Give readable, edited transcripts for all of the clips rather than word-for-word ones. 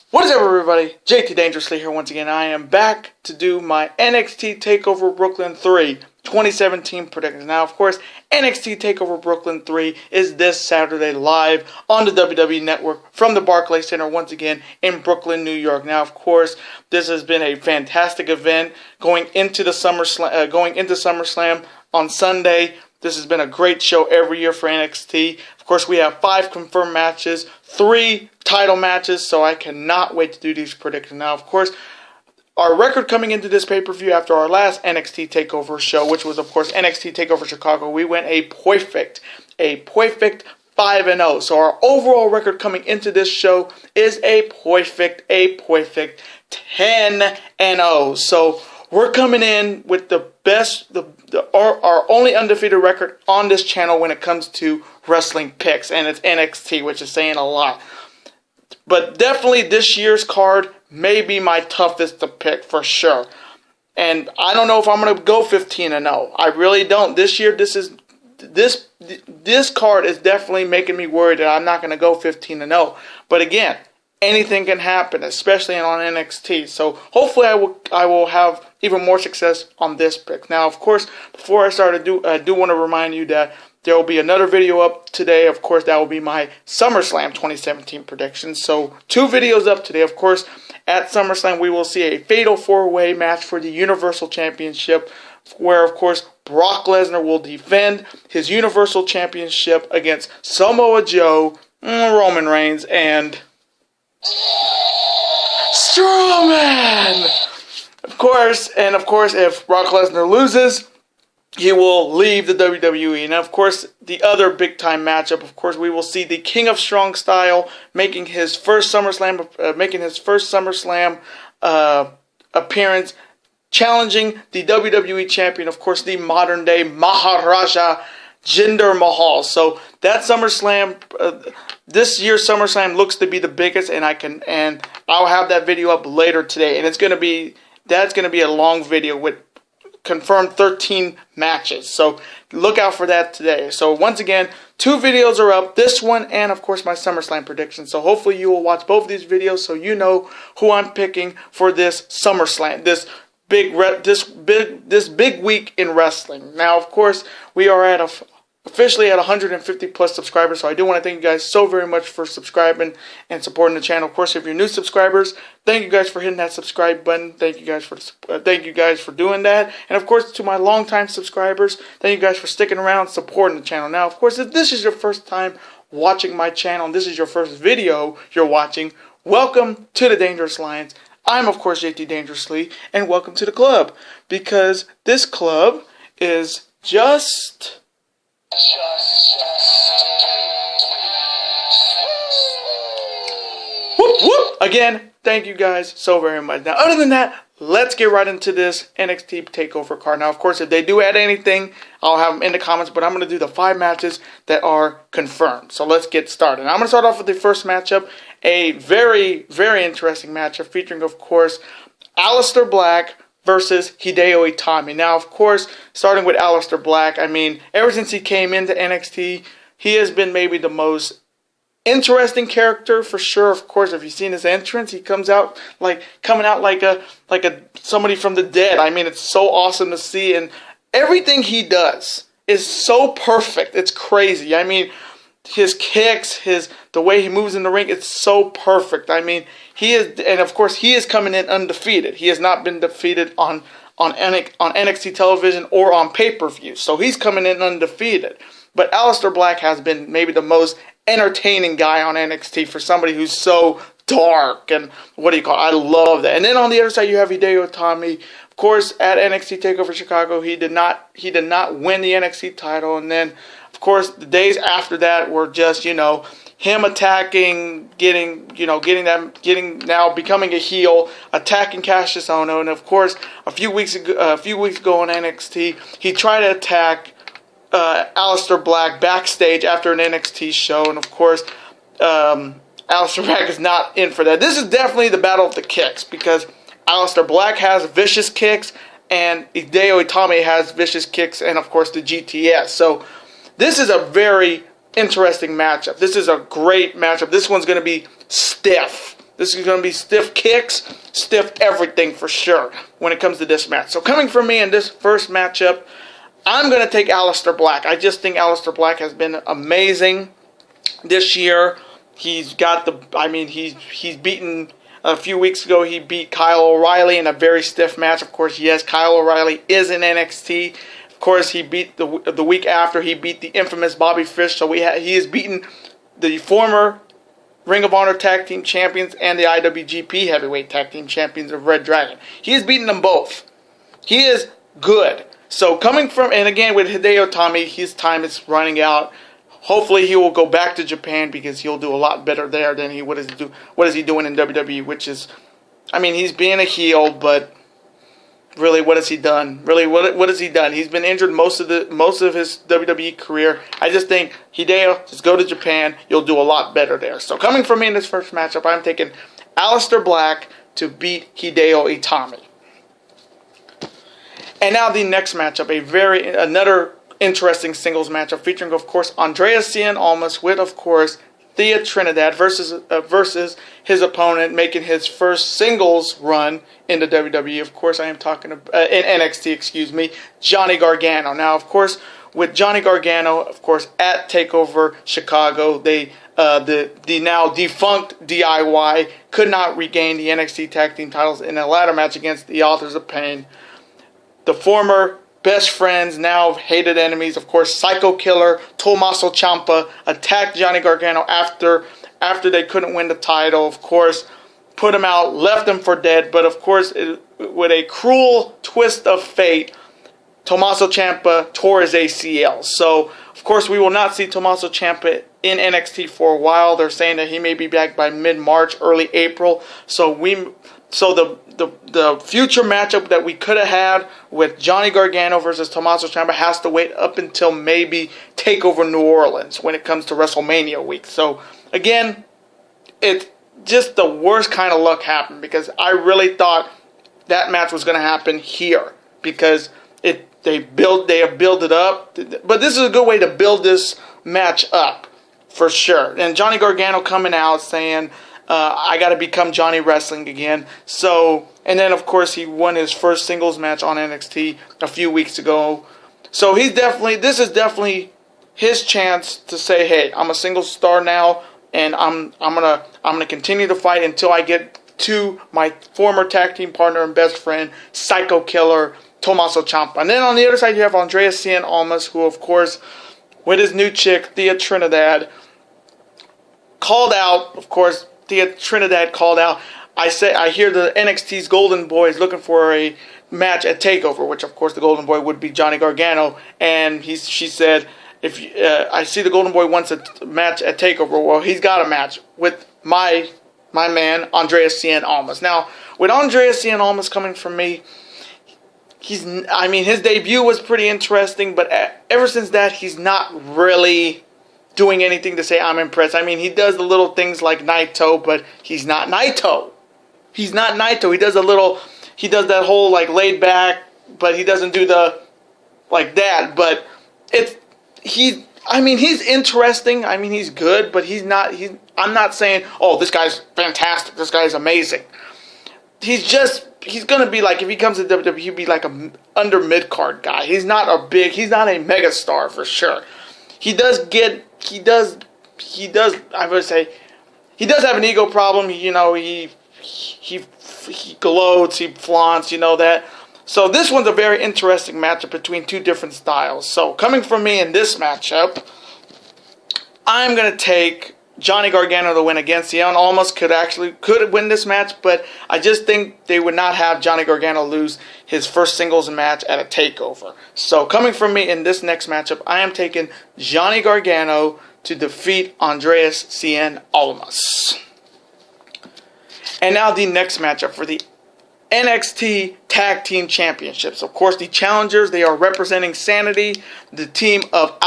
What is up, everybody? JT Dangerously here once again. I am back to do my NXT Takeover Brooklyn 3 2017 predictions. Now, of course, NXT Takeover Brooklyn 3 is this Saturday live on the WWE Network from the Barclays Center once again in Brooklyn, New York. Now, of course, this has been a fantastic event going into SummerSlam on Sunday. This has been a great show every year for NXT. Of course, we have 5 confirmed matches, 3 title matches, so I cannot wait to do these predictions. Now, of course, our record coming into this pay-per-view after our last NXT TakeOver show, which was, of course, NXT TakeOver Chicago, we went a perfect 5-0. So our overall record coming into this show is a perfect 10-0. So we're coming in with the best, our only undefeated record on this channel when it comes to wrestling picks, and it's NXT, which is saying a lot. But definitely this year's card may be my toughest to pick for sure. And I don't know if I'm going to go 15-0. I really don't. This year, this card is definitely making me worried that I'm not going to go 15-0. But again, anything can happen, especially on NXT. So hopefully I will have even more success on this pick. Now, of course, before I start, I do want to remind you that there will be another video up today. Of course, that will be my Summerslam 2017 predictions. So 2 videos up today. Of course, at Summerslam, we will see a fatal 4-way match for the Universal Championship, where, of course, Brock Lesnar will defend his Universal Championship against Samoa Joe, Roman Reigns, and Strowman. Of course, if Brock Lesnar loses, he will leave the WWE. And of course, the other big time matchup, of course, we will see the King of Strong Style making his first SummerSlam appearance, challenging the WWE champion, of course, the modern day Maharaja Jinder Mahal. So that SummerSlam, this year's SummerSlam looks to be the biggest, and I'll have that video up later today, and that's gonna be a long video with confirmed 13 matches. So look out for that today. So once again, 2 videos are up. This one and, of course, my SummerSlam prediction. So hopefully you will watch both of these videos so you know who I'm picking for this SummerSlam, this big week in wrestling. Now, of course, we are officially at 150 plus subscribers, so I do want to thank you guys so very much for subscribing and supporting the channel. Of course, if you're new subscribers, thank you guys for hitting that subscribe button. Thank you guys for doing that. And of course, to my longtime subscribers, thank you guys for sticking around, supporting the channel. Now, of course, if this is your first time watching my channel and this is your first video you're watching, welcome to the Dangerous Lions. I'm, of course, JT Dangerously, and welcome to the club, because this club is just whoop whoop. Again, thank you guys so very much. Now, other than that, let's get right into this NXT TakeOver card. Now, of course, if they do add anything, I'll have them in the comments, but I'm going to do the 5 matches that are confirmed. So let's get started. Now, I'm going to start off with the first matchup, a very, very interesting matchup featuring, of course, Alistair Black versus Hideo Itami. Now, of course, starting with Alistair Black, I mean, ever since he came into NXT, he has been maybe the most interesting character for sure. Of course, if you've seen his entrance, he coming out like somebody from the dead. I mean, it's so awesome to see, and everything he does is so perfect. It's crazy. I mean, his kicks, the way he moves in the ring, it's so perfect. I mean, he is, and of course, he is coming in undefeated. He has not been defeated on NXT television or on pay-per-view, so he's coming in undefeated. But Alistair Black has been maybe the most entertaining guy on NXT for somebody who's so dark and I love that. And then on the other side, you have Hideo Itami. Of course, at NXT TakeOver Chicago, he did not win the NXT title, and then, of course, the days after that were just, him attacking, now becoming a heel, attacking Cassius Ohno, and of course, a few weeks ago on NXT, he tried to attack Alistair Black backstage after an NXT show, and of course, Alistair Black is not in for that. This is definitely the battle of the kicks, because Alistair Black has vicious kicks, and Hideo Itami has vicious kicks, and of course the GTS. So this is a very interesting matchup. This is a great matchup. This one's going to be stiff. This is going to be stiff kicks, stiff everything for sure when it comes to this match. So coming from me in this first matchup, I'm going to take Alistair Black. I just think Alistair Black has been amazing this year. He's got he's beaten, a few weeks ago, he beat Kyle O'Reilly in a very stiff match. Of course, yes, Kyle O'Reilly is in NXT. Of course, he beat the week after, he beat the infamous Bobby Fish. So he has beaten the former Ring of Honor Tag Team Champions and the IWGP Heavyweight Tag Team Champions of Red Dragon. He has beaten them both. He is good. So coming from, and again with Hideo Itami, his time is running out. Hopefully he will go back to Japan because he'll do a lot better there than what is he doing in WWE, which is, I mean, he's being a heel, but really, what has he done? Really, what has he done? He's been injured most of his WWE career. I just think, Hideo, just go to Japan. You'll do a lot better there. So coming from me in this first matchup, I'm taking Alistair Black to beat Hideo Itami. And now the next matchup, another interesting singles matchup featuring, of course, Andreas Cien Almas with, of course, Thea Trinidad versus his opponent making his first singles run in the WWE. Of course, I am talking about, in NXT, excuse me, Johnny Gargano. Now, of course, with Johnny Gargano, of course, at Takeover Chicago, the now defunct DIY could not regain the NXT Tag Team titles in a ladder match against the Authors of Pain. The former best friends, now hated enemies, of course, Psycho Killer, Tommaso Ciampa attacked Johnny Gargano after they couldn't win the title. Of course, put him out, left him for dead. But of course, with a cruel twist of fate, Tommaso Ciampa tore his ACL. So, of course, we will not see Tommaso Ciampa in NXT for a while. They're saying that he may be back by mid-March, early April. So the future matchup that we could have had with Johnny Gargano versus Tommaso Ciampa has to wait up until maybe Takeover New Orleans when it comes to WrestleMania week. So again, it's just the worst kind of luck happened because I really thought that match was going to happen here because they have built it up. But this is a good way to build this match up for sure. And Johnny Gargano coming out saying, I got to become Johnny Wrestling again. So, and then of course he won his first singles match on NXT a few weeks ago. So this is definitely his chance to say, hey, I'm a singles star now, and I'm gonna continue to fight until I get to my former tag team partner and best friend, Psycho Killer, Tommaso Ciampa. And then on the other side you have Andreas Cien Almas, who of course, with his new chick, Thea Trinidad, called out, of course, Thea Trinidad called out. I hear the NXT's Golden Boy is looking for a match at Takeover, which of course the Golden Boy would be Johnny Gargano, and she said, if I see the Golden Boy wants a match at Takeover, well, he's got a match with my man Andreas Cien Almas. Now, with Andreas Cien Almas coming from me, his debut was pretty interesting, but ever since that, he's not really doing anything to say I'm impressed. I mean, he does the little things like Naito, but he's not Naito. He's not Naito. He does that whole like laid back, but he doesn't do the like that. But he's interesting. I mean, he's good, but I'm not saying, oh, this guy's fantastic. This guy's amazing. He's going to be like, if he comes to WWE, he'd be like a under mid-card guy. He's not a mega star for sure. He does have an ego problem. He gloats, he flaunts, that. So this one's a very interesting matchup between two different styles. So coming from me in this matchup, I'm going to take Johnny Gargano to win against Cien Almas. Could win this match, but I just think they would not have Johnny Gargano lose his first singles match at a Takeover. So coming from me in this next matchup, I am taking Johnny Gargano to defeat Andreas Cien Almas. And now the next matchup for the NXT Tag Team Championships. Of course, the challengers, they are representing Sanity, the team of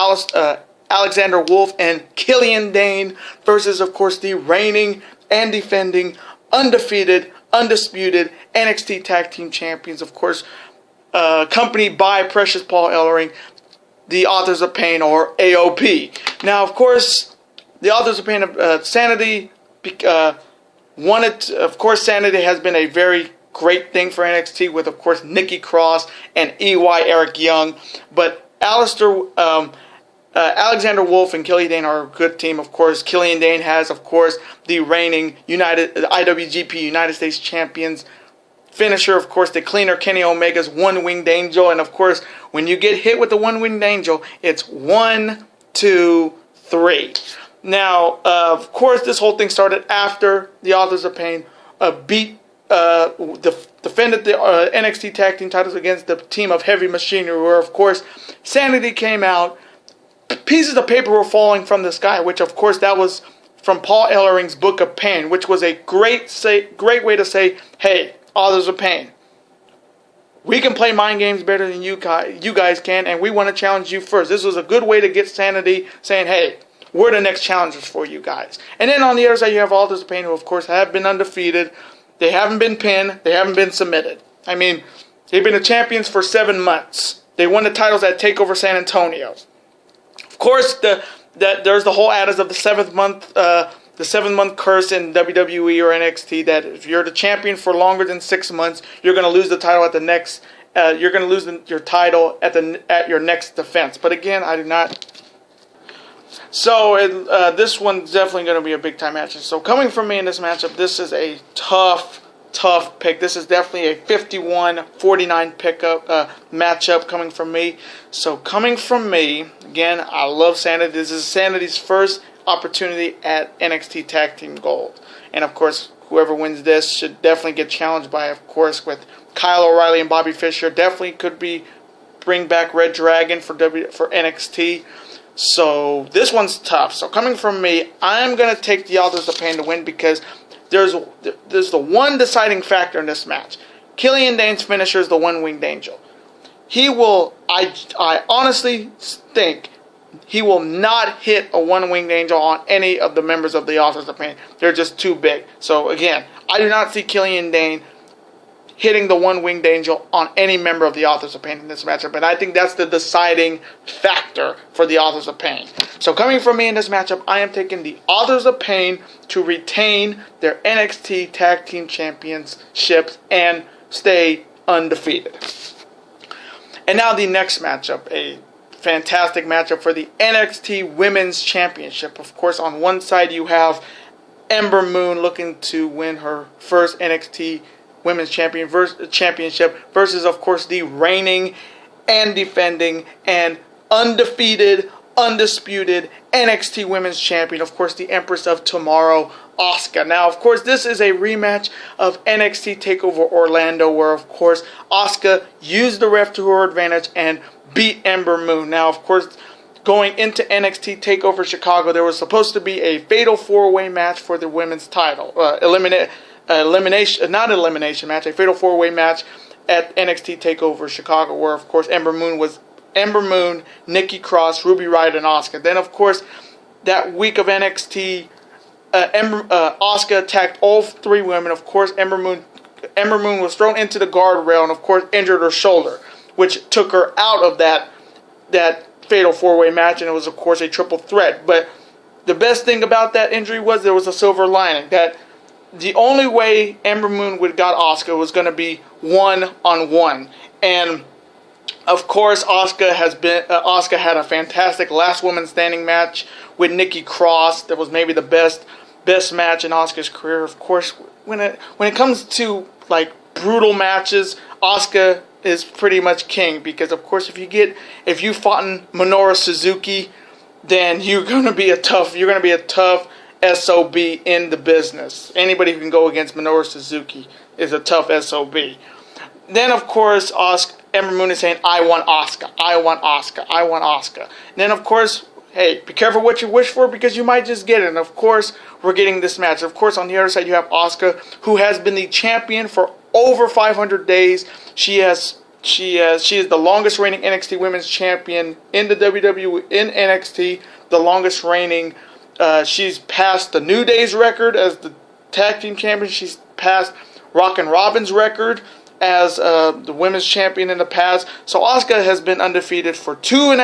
Alexander Wolf and Killian Dane versus, of course, the reigning and defending, undefeated, undisputed NXT Tag Team Champions, of course, accompanied by Precious Paul Ellering, the Authors of Pain, or AOP. Now, of course, the Authors of Pain, Sanity, Of course, Sanity has been a very great thing for NXT with, of course, Nikki Cross and EY Eric Young. But Alistair, Alexander Wolf and Killian Dane are a good team. Of course, Killian Dane has, of course, the reigning IWGP United States Champions finisher, of course, the cleaner Kenny Omega's One-Winged Angel. And, of course, when you get hit with the One-Winged Angel, it's 1, 2, 3. Now, of course, this whole thing started after the Authors of Pain defended the NXT Tag Team titles against the team of Heavy Machinery, where, of course, Sanity came out. Pieces of paper were falling from the sky, which, of course, that was from Paul Ellering's Book of Pain, which was a great way to say, hey, Authors of Pain, we can play mind games better than you guys can, and we want to challenge you first. This was a good way to get Sanity saying, hey, we're the next challengers for you guys. And then on the other side, you have Authors of Pain, who, of course, have been undefeated. They haven't been pinned. They haven't been submitted. I mean, they've been the champions for 7 months. They won the titles at TakeOver San Antonio. Of course, there's the whole adage of the 7th month, the 7-month curse in WWE or NXT, that if you're the champion for longer than 6 months, you're going to lose the title at the next. You're going to lose your title at your next defense. But again, I do not. So this one's definitely going to be a big time match. So coming from me in this matchup, this is a tough pick. This is definitely a 51-49 pickup matchup coming from me. So coming from me, again, I love Sanity. This is Sanity's first opportunity at NXT Tag Team Gold. And of course, whoever wins this should definitely get challenged by, of course, with Kyle O'Reilly and Bobby Fischer. Definitely could be bring back Red Dragon for NXT. So this one's tough. So coming from me, I'm going to take the Authors of Pain to win, because there's the one deciding factor in this match. Killian Dane's finisher is the One-Winged Angel. He will, I honestly think, he will not hit a One-Winged Angel on any of the members of the Authors of Pain. They're just too big. So again, I do not see Killian Dane hitting the One-Winged Angel on any member of the Authors of Pain in this matchup. And I think that's the deciding factor for the Authors of Pain. So coming from me in this matchup, I am taking the Authors of Pain to retain their NXT Tag Team Championships and stay undefeated. And now the next matchup, a fantastic matchup for the NXT Women's Championship. Of course, on one side you have Ember Moon looking to win her first NXT Women's Championship versus, of course, the reigning and defending and undefeated, undisputed NXT Women's Champion, of course, the Empress of Tomorrow, Asuka. Now, of course, this is a rematch of NXT TakeOver Orlando, where, of course, Asuka used the ref to her advantage and beat Ember Moon. Now, of course, going into NXT TakeOver Chicago, there was supposed to be a fatal 4-way match for the women's title. A fatal 4-way match at NXT TakeOver Chicago, where, of course, Ember Moon, Nikki Cross, Ruby Riott, and Asuka. Then, of course, that week of NXT, Asuka attacked all 3 women. Of course, Ember Moon was thrown into the guardrail and, of course, injured her shoulder, which took her out of that fatal 4-way match, and it was, of course, a triple threat. But the best thing about that injury was there was a silver lining, that the only way Ember Moon would got Asuka was going to be 1-on-1. And of course, Asuka had a fantastic last woman standing match with Nikki Cross. That was maybe the best match in Asuka's career. Of course, when it comes to like brutal matches, Asuka is pretty much king, because of course if you fought in Minoru Suzuki, then you're gonna be a tough SOB in the business. Anybody who can go against Minoru Suzuki is a tough SOB. Then, of course, Ember Moon is saying, I want Asuka, I want Asuka, I want Asuka. And then, of course, hey, be careful what you wish for, because you might just get it. And, of course, we're getting this match. Of course, on the other side, you have Asuka, who has been the champion for over 500 days. She is the longest reigning NXT Women's Champion in the WWE, in NXT, the longest reigning. She's passed the New Day's record as the Tag Team Champion. She's passed Rockin' Robin's record as the Women's Champion in the past. So Asuka has been undefeated for 2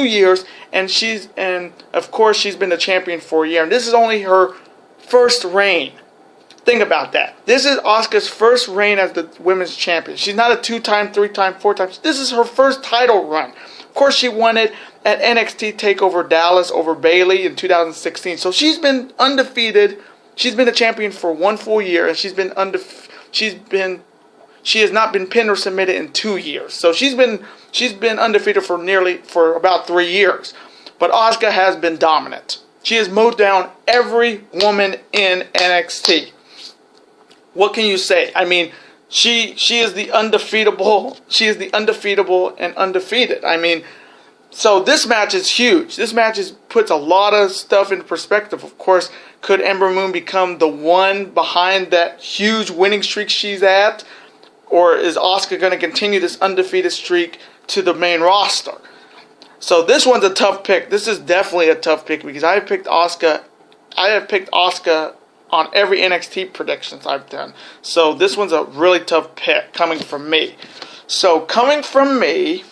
years, and of course she's been the champion for a year. And this is only her first reign Think about that. This is Asuka's first reign as the women's champion. She's not a 2-time, 3-time, 4-time. This is her first title run. Of course, she won it at NXT Takeover Dallas over Bayley in 2016. So she's been undefeated. She's been a champion for 1 full year, and she has not been pinned or submitted in 2 years. So she's been undefeated for about 3 years. But Asuka has been dominant. She has mowed down every woman in NXT. What can you say? I mean, she is the undefeatable. She is the undefeatable and undefeated. I mean, so this match is huge. This match puts a lot of stuff in perspective. Of course, could Ember Moon become the one behind that huge winning streak she's at? Or is Asuka going to continue this undefeated streak to the main roster? So this one's a tough pick. This is definitely a tough pick because I have picked Asuka on every NXT predictions I've done. So this one's a really tough pick coming from me. So coming from me,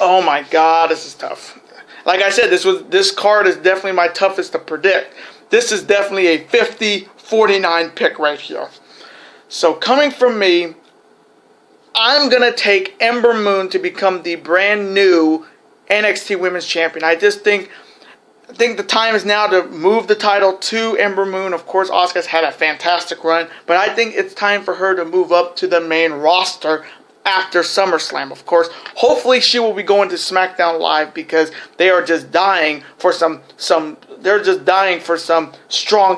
oh my God, this is tough. Like I said, this card is definitely my toughest to predict. This is definitely a 50-49 pick right here. So coming from me, I'm going to take Ember Moon to become the brand new NXT Women's Champion. I think the time is now to move the title to Ember Moon. Of course, Asuka's had a fantastic run, but I think it's time for her to move up to the main roster after SummerSlam. Of course, hopefully she will be going to SmackDown Live because they are just dying for some strong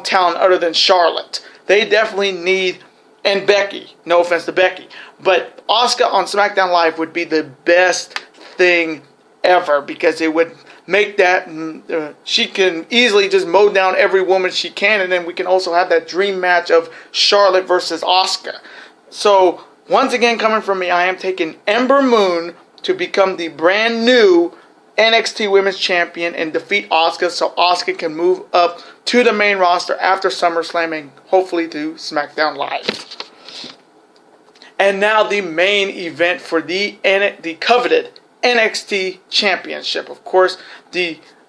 talent other than Charlotte. They definitely need, and Becky. No offense to Becky, but Asuka on SmackDown Live would be the best thing ever because it would make that she can easily just mow down every woman she can, and then we can also have that dream match of Charlotte versus Asuka. So once again, coming from me, I am taking Ember Moon to become the brand new NXT Women's Champion and defeat Asuka so Asuka can move up to the main roster after SummerSlam and hopefully to SmackDown Live. And now the main event for the coveted NXT Championship. Of course,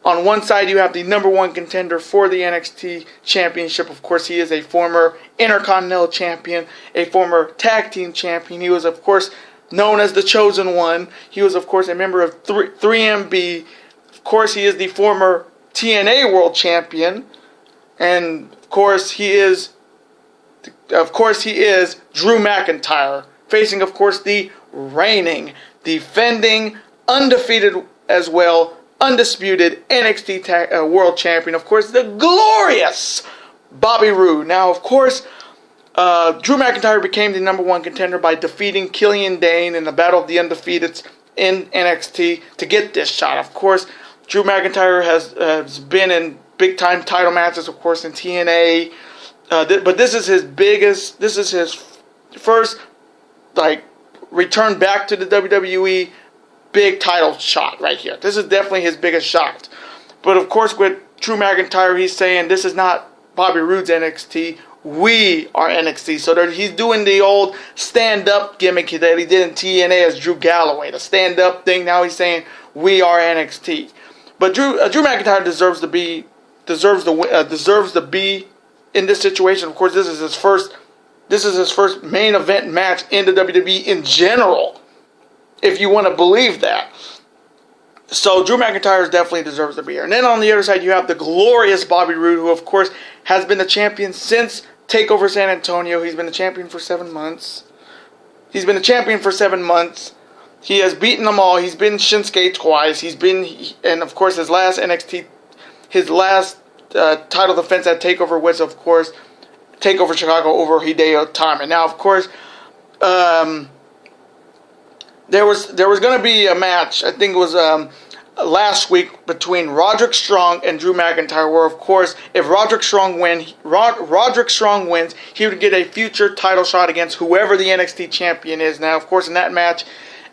on one side you have the number one contender for the NXT Championship. Of course, he is a former Intercontinental Champion, a former Tag Team Champion. He was, of course, known as the Chosen One. He was, of course, a member of 3MB. Of course, he is the former TNA World Champion. And, of course, he is Drew McIntyre, facing, of course, the reigning, defending, undefeated as well, undisputed NXT World Champion, of course, the glorious Bobby Roode. Now, of course, Drew McIntyre became the number one contender by defeating Killian Dane in the Battle of the Undefeateds in NXT to get this shot. Of course, Drew McIntyre has been in big-time title matches, of course, in TNA. But this is his first, return back to the WWE big title shot right here. This is definitely his biggest shot. But of course, with Drew McIntyre, he's saying this is not Bobby Roode's NXT. We are NXT. So he's doing the old stand-up gimmick that he did in TNA as Drew Galloway. The stand-up thing. Now he's saying we are NXT. But Drew McIntyre deserves to be in this situation. Of course, this is his first main event match in the WWE in general, if you want to believe that. So Drew McIntyre definitely deserves to be here. And then on the other side, you have the glorious Bobby Roode, who of course has been the champion since TakeOver San Antonio. He's been the champion for 7 months. He has beaten them all. He's been Shinsuke twice. And of course his last title defense at TakeOver was, of course, TakeOver Chicago over Hideo Itami. Now, of course, there was going to be a match, I think it was last week, between Roderick Strong and Drew McIntyre, where, of course, if Roderick Strong wins, he would get a future title shot against whoever the NXT champion is. Now, of course, in that match,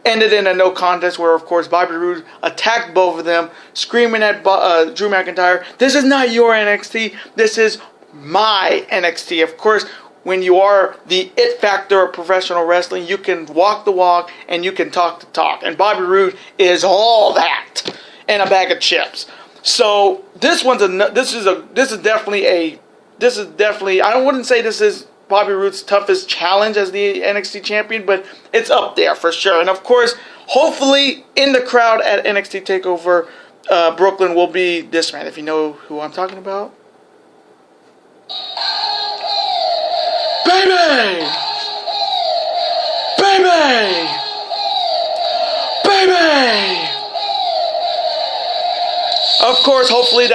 ended in a no contest where, of course, Bobby Roode attacked both of them, screaming at Drew McIntyre, "This is not your NXT, this is my NXT." Of course, when you are the it factor of professional wrestling, you can walk the walk and you can talk the talk. And Bobby Roode is all that and a bag of chips. So this is definitely this is definitely, I wouldn't say this is Bobby Roode's toughest challenge as the NXT champion, but it's up there for sure. And of course, hopefully in the crowd at NXT Takeover Brooklyn will be this man, if you know who I'm talking about. Baby! Baby! Baby! Of course, hopefully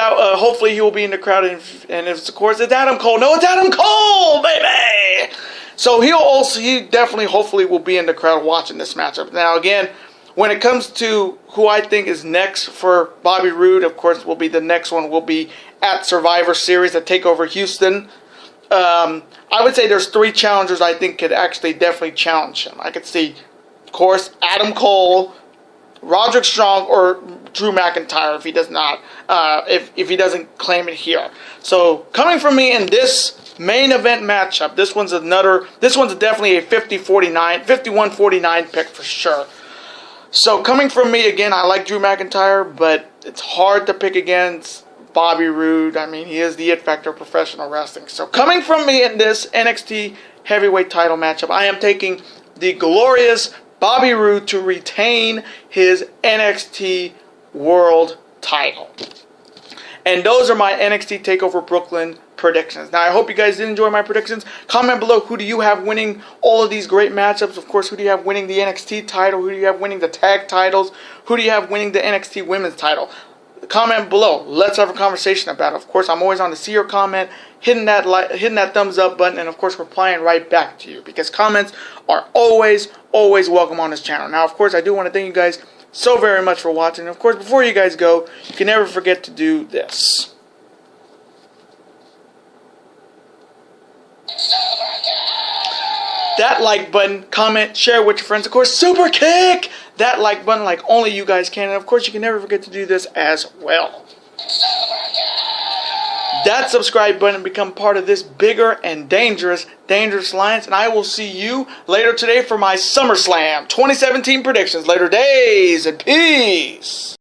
he will be in the crowd, and of course it's Adam Cole. No, it's Adam Cole, baby. So he definitely, hopefully, will be in the crowd watching this matchup. Now, again, when it comes to who I think is next for Bobby Roode, of course, the next one will be at Survivor Series at Takeover Houston. I would say there's 3 challengers I think could actually definitely challenge him. I could see, of course, Adam Cole, Roderick Strong, or Drew McIntyre if he does not, if he doesn't claim it here. So coming from me in this main event matchup, this one's definitely a 51-49 pick for sure. So coming from me again, I like Drew McIntyre, but it's hard to pick against Bobby Roode. I mean, he is the it factor of professional wrestling. So coming from me in this NXT heavyweight title matchup, I am taking the glorious Bobby Roode to retain his NXT World title. And those are my NXT TakeOver Brooklyn predictions. Now, I hope you guys did enjoy my predictions. Comment below, who do you have winning all of these great matchups? Of course, who do you have winning the NXT title? Who do you have winning the tag titles? Who do you have winning the NXT Women's title? Comment below. Let's have a conversation about it. Of course, I'm always on to see your comment, hitting that thumbs up button, and of course, replying right back to you, because comments are always welcome on this channel. Now, of course, I do want to thank you guys so very much for watching. Of course, before you guys go, you can never forget to do this. That like button, comment, share with your friends. Of course, super kick that like button like only you guys can. And of course, you can never forget to do this as well. That subscribe button, become part of this bigger and dangerous alliance. And I will see you later today for my SummerSlam 2017 predictions. Later days, and peace.